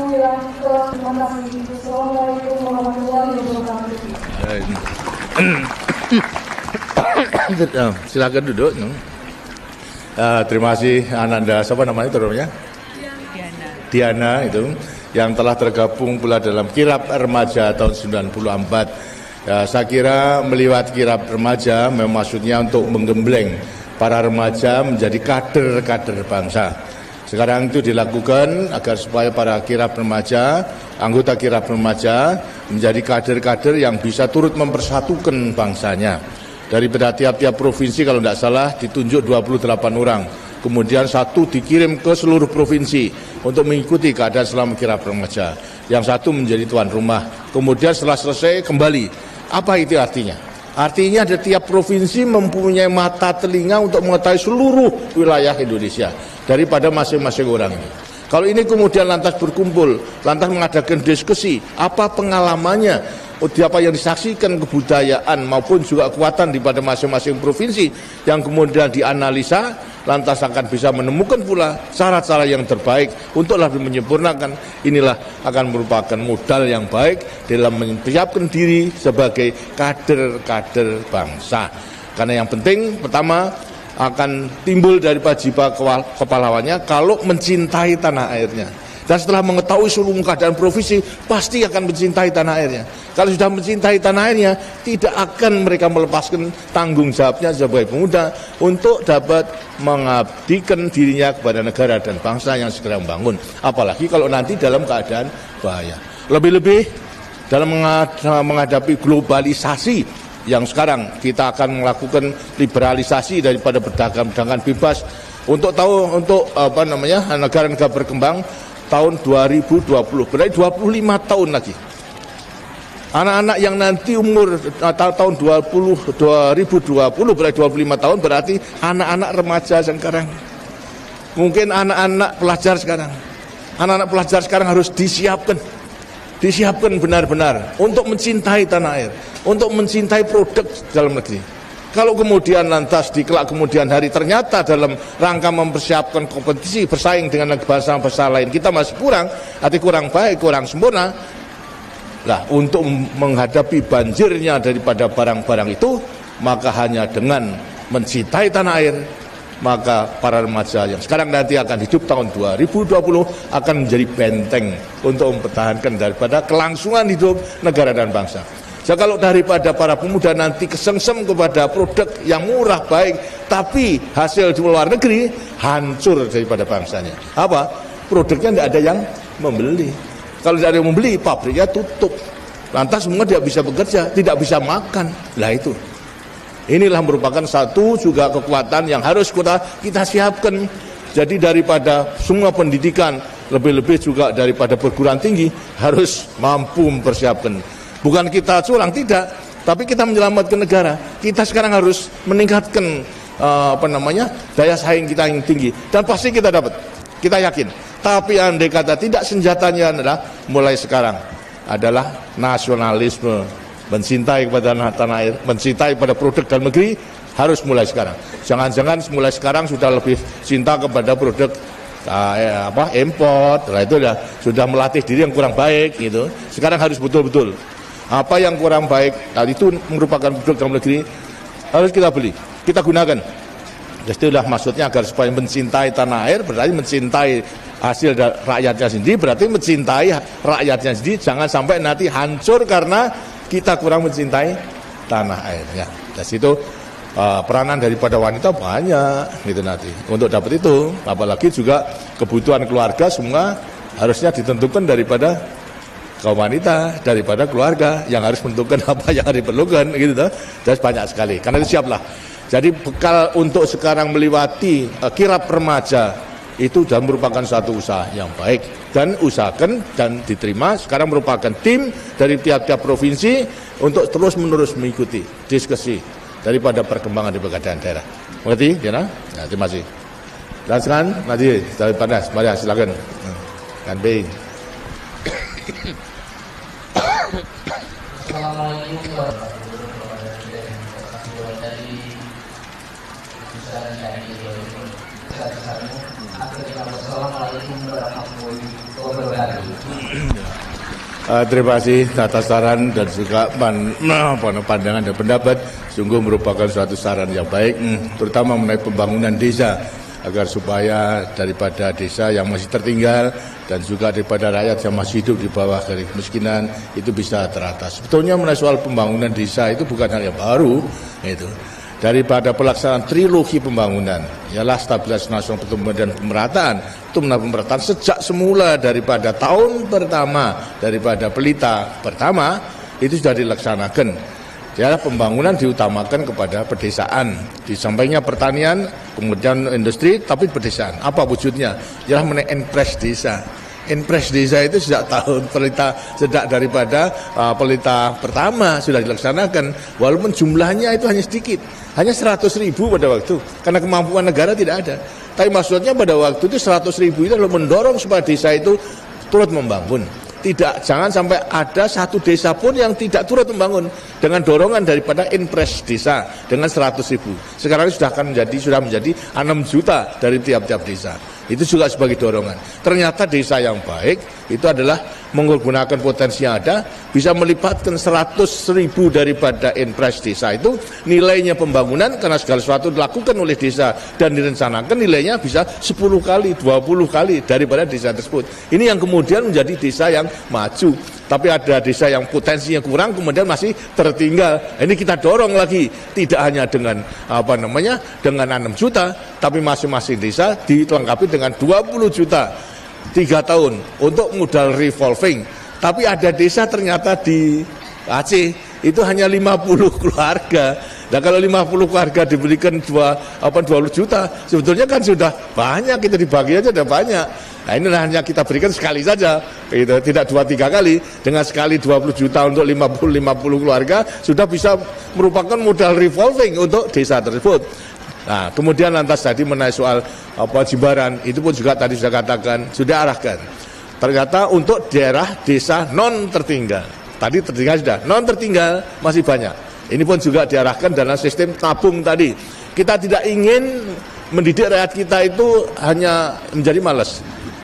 Assalamualaikum warahmatullahi wabarakatuh. Silakan duduk. Terima kasih Ananda, siapa namanya terusnya? Diana itu yang telah tergabung pula dalam kirab remaja tahun 94. Saya kira melihat kirab remaja memang maksudnya untuk menggembleng para remaja menjadi kader-kader bangsa. Sekarang itu dilakukan agar supaya para kirab remaja, anggota kirab remaja menjadi kader-kader yang bisa turut mempersatukan bangsanya. Daripada tiap-tiap provinsi kalau tidak salah ditunjuk 28 orang. Kemudian satu dikirim ke seluruh provinsi untuk mengikuti keadaan selama kirab remaja. Yang satu menjadi tuan rumah. Kemudian setelah selesai kembali. Apa itu artinya? Artinya ada tiap provinsi mempunyai mata telinga untuk mengetahui seluruh wilayah Indonesia daripada masing-masing orang ini. Kalau ini kemudian lantas berkumpul, lantas mengadakan diskusi, apa pengalamannya, apa yang disaksikan kebudayaan maupun juga kekuatan daripada masing-masing provinsi yang kemudian dianalisa, lantas akan bisa menemukan pula cara-cara yang terbaik untuk lebih menyempurnakan. Inilah akan merupakan modal yang baik dalam mempersiapkan diri sebagai kader-kader bangsa. Karena yang penting pertama akan timbul daripada jiwa kepahlawannya kalau mencintai tanah airnya. Dan setelah mengetahui seluruh keadaan provinsi, pasti akan mencintai tanah airnya. Kalau sudah mencintai tanah airnya, tidak akan mereka melepaskan tanggung jawabnya sebagai pemuda untuk dapat mengabdikan dirinya kepada negara dan bangsa yang segera membangun. Apalagi kalau nanti dalam keadaan bahaya. Lebih-lebih dalam menghadapi globalisasi yang sekarang kita akan melakukan liberalisasi daripada perdagangan bebas untuk negara-negara berkembang tahun 2020, berarti 25 tahun lagi. Anak-anak yang nanti umur tahun 2020 berarti 25 tahun, berarti anak-anak remaja sekarang. Mungkin anak-anak pelajar sekarang. Anak-anak pelajar sekarang harus disiapkan benar-benar untuk mencintai tanah air, untuk mencintai produk dalam negeri. Kalau kemudian lantas di kelak kemudian hari ternyata dalam rangka mempersiapkan kompetisi bersaing dengan bangsa-bangsa lain kita masih kurang, arti kurang baik, kurang sempurna. Lah untuk menghadapi banjirnya daripada barang-barang itu, maka hanya dengan mencintai tanah air, maka para remaja yang sekarang nanti akan hidup tahun 2020 akan menjadi benteng untuk mempertahankan daripada kelangsungan hidup negara dan bangsa. Jadi kalau daripada para pemuda nanti kesengsem kepada produk yang murah baik, tapi hasil di luar negeri hancur daripada bangsanya. Apa? Produknya tidak ada yang membeli. Kalau tidak ada yang membeli, pabriknya tutup. Lantas semua tidak bisa bekerja, tidak bisa makan. Lah itu. Inilah merupakan satu juga kekuatan yang harus kita siapkan. Jadi daripada semua pendidikan, lebih-lebih juga daripada perguruan tinggi, harus mampu mempersiapkan. Bukan kita curang, tidak, tapi kita menyelamatkan negara. Kita sekarang harus meningkatkan daya saing kita yang tinggi, dan pasti kita dapat, kita yakin. Tapi andai kata tidak, senjatanya adalah mulai sekarang adalah nasionalisme, mencintai kepada tanah air, mencintai pada produk dalam negeri, harus mulai sekarang. Jangan-jangan mulai sekarang sudah lebih cinta kepada produk import, itu sudah melatih diri yang kurang baik gitu. Sekarang harus betul-betul apa yang kurang baik, itu merupakan produk dalam negeri, harus kita beli, kita gunakan. Jadi itulah maksudnya agar supaya mencintai tanah air, berarti mencintai hasil rakyatnya sendiri, berarti mencintai rakyatnya sendiri, jangan sampai nanti hancur karena kita kurang mencintai tanah airnya. Dari situ peranan daripada wanita banyak gitu nanti untuk dapat itu, apalagi juga kebutuhan keluarga semua harusnya ditentukan daripada kaum wanita, daripada keluarga yang harus menentukan apa yang diperlukan gitu. Jadi banyak sekali. Karena itu siaplah. Jadi bekal untuk sekarang melewati kirab remaja itu sudah merupakan satu usaha yang baik, dan usahakan dan diterima. Sekarang merupakan tim dari tiap-tiap provinsi untuk terus-menerus mengikuti diskusi daripada perkembangan di berbagai daerah. Mengerti, ya? Ya, terima kasih. Dan sekarang nanti dari Panas, mari silakan. Dan B. Assalamualaikum warahmatullahi wabarakatuh. besar-besarnya. Akhirnya wassalamualaikum warahmatullahi wabarakatuh. Terima kasih atas saran dan juga pandangan dan pendapat. Sungguh merupakan suatu saran yang baik, terutama mengenai pembangunan desa, agar supaya daripada desa yang masih tertinggal dan juga daripada rakyat yang masih hidup di bawah garis kemiskinan itu bisa teratas. Sebetulnya mengenai soal pembangunan desa itu bukan hal yang baru, itu daripada pelaksanaan trilogi pembangunan, ialah stabilitas nasional, pertumbuhan dan pemerataan. Itu pemerataan sejak semula daripada tahun pertama daripada pelita pertama itu sudah dilaksanakan. Ya, pembangunan diutamakan kepada pedesaan. Di sampingnya pertanian, kemudian industri, tapi pedesaan. Apa wujudnya? Ialah mengenai Enpres desa. Enpres desa itu sejak tahun pelita, sejak daripada pelita pertama sudah dilaksanakan, walaupun jumlahnya itu hanya sedikit, hanya 100.000 pada waktu, karena kemampuan negara tidak ada. Tapi maksudnya pada waktu itu 100.000 itu adalah mendorong supaya desa itu turut membangun. Tidak, jangan sampai ada satu desa pun yang tidak turut membangun dengan dorongan daripada Enpres desa dengan 100.000. Sekarang sudah menjadi 6 juta dari tiap-tiap desa. Itu juga sebagai dorongan. Ternyata desa yang baik itu adalah menggunakan potensi yang ada, bisa melipatkan 100.000 daripada Enpres desa itu, nilainya pembangunan karena segala sesuatu dilakukan oleh desa dan direncanakan, nilainya bisa 10 kali, 20 kali daripada desa tersebut. Ini yang kemudian menjadi desa yang maju. Tapi ada desa yang potensinya kurang kemudian masih tertinggal. Ini kita dorong lagi, tidak hanya dengan dengan 6 juta, tapi masing-masing desa dilengkapi dengan 20 juta 3 tahun untuk modal revolving. Tapi ada desa ternyata di Aceh itu hanya 50 keluarga. Nah, kalau 50 keluarga diberikan 20 juta, sebetulnya kan sudah banyak, kita dibagi aja sudah banyak. Nah, ini hanya kita berikan sekali saja, gitu. Tidak 2-3 kali. Dengan sekali 20 juta untuk 50 keluarga sudah bisa merupakan modal revolving untuk desa tersebut. Nah, kemudian lantas tadi mengenai soal Jimbaran, itu pun juga tadi sudah katakan, sudah arahkan. Ternyata untuk daerah desa non tertinggal, tadi tertinggal sudah, non tertinggal masih banyak. Ini pun juga diarahkan dalam sistem tabung tadi. Kita tidak ingin mendidik rakyat kita itu hanya menjadi malas.